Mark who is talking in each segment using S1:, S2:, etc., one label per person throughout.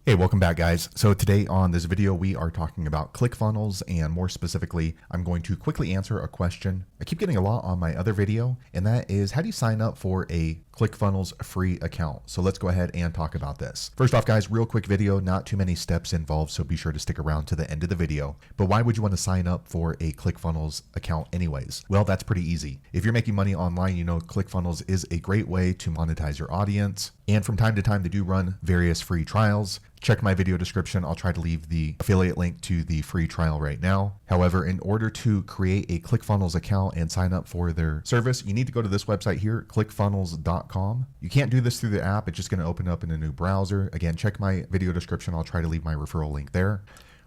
S1: Hey, welcome back guys. So today on this video, we are talking about ClickFunnels, and more specifically, I'm going to quickly answer a question I keep getting a lot on my other video, and that is, how do you sign up for a ClickFunnels free account? So let's go ahead and talk about this. First off guys, real quick video, not too many steps involved, so be sure to stick around to the end of the video. But why would you want to sign up for a ClickFunnels account anyways? Well, that's pretty easy. If you're making money online, you know ClickFunnels is a great way to monetize your audience. And from time to time, they do run various free trials. Check my video description. I'll try to leave the affiliate link to the free trial right now. However, in order to create a ClickFunnels account and sign up for their service, you need to go to this website here, clickfunnels.com. You can't do this through the app. It's just going to open up in a new browser. Again, check my video description. I'll try to leave my referral link there.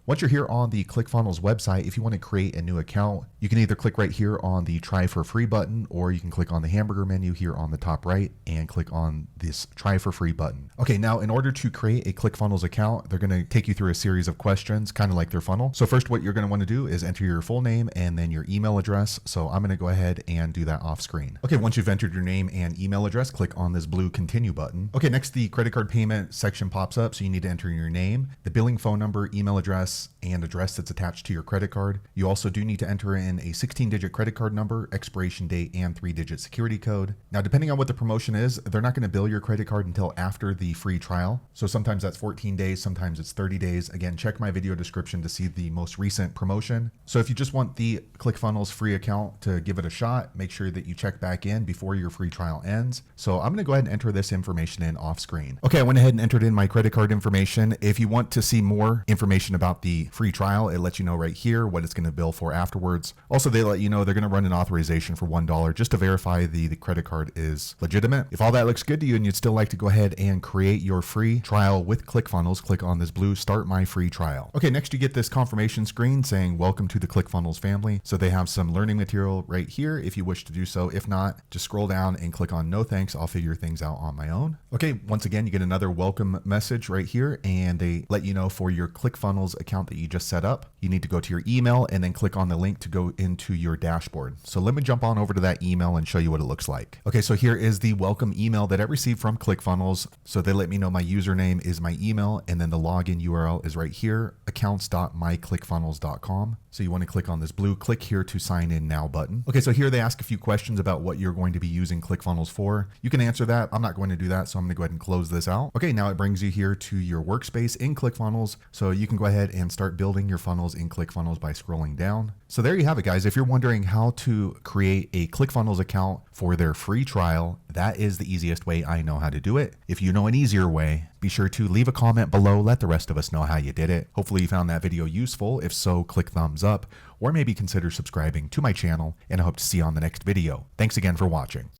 S1: Once you're here on the ClickFunnels website, if you want to create a new account, you can either click right here on the try for free button, or you can click on the hamburger menu here on the top right and click on this try for free button. Okay, now in order to create a ClickFunnels account, they're going to take you through a series of questions, kind of like their funnel. So first, what you're going to want to do is enter your full name and then your email address. So I'm going to go ahead and do that off screen. Okay, once you've entered your name and email address, click on this blue continue button. Okay, next the credit card payment section pops up. So you need to enter your name, the billing phone number, email address, and address that's attached to your credit card. You also do need to enter in a 16-digit credit card number, expiration date, and 3-digit security code. Now, depending on what the promotion is, they're not going to bill your credit card until after the free trial. So sometimes that's 14 days, sometimes it's 30 days. Again, check my video description to see the most recent promotion. So if you just want the ClickFunnels free account to give it a shot, make sure that you check back in before your free trial ends. So I'm going to go ahead and enter this information in off screen. Okay, I went ahead and entered in my credit card information. If you want to see more information about the free trial, it lets you know right here what it's going to bill for afterwards. Also, they let you know they're going to run an authorization for $1 just to verify the credit card is legitimate. If all that looks good to you and you'd still like to go ahead and create your free trial with ClickFunnels, click on this blue Start My Free Trial. Okay, next you get this confirmation screen saying welcome to the ClickFunnels family. So they have some learning material right here if you wish to do so. If not, just scroll down and click on no thanks. I'll figure things out on my own. Okay, once again, you get another welcome message right here, and they let you know for your ClickFunnels account that you just set up, you need to go to your email and then click on the link to go into your dashboard. So let me jump on over to that email and show you what it looks like. Okay, so here is the welcome email that I received from ClickFunnels. So they let me know my username is my email, and then the login URL is right here, accounts.myclickfunnels.com. So you want to click on this blue click here to sign in now button. Okay, so here they ask a few questions about what you're going to be using ClickFunnels for. You can answer that. I'm not going to do that, so I'm going to go ahead and close this out. Okay, now it brings you here to your workspace in ClickFunnels. So you can go ahead and start building your funnels in ClickFunnels by scrolling down. So there you have it, guys. If you're wondering how to create a ClickFunnels account for their free trial, that is the easiest way I know how to do it. If you know an easier way, be sure to leave a comment below. Let the rest of us know how you did it. Hopefully you found that video useful. If so, click thumbs up, or maybe consider subscribing to my channel, and I hope to see you on the next video. Thanks again for watching.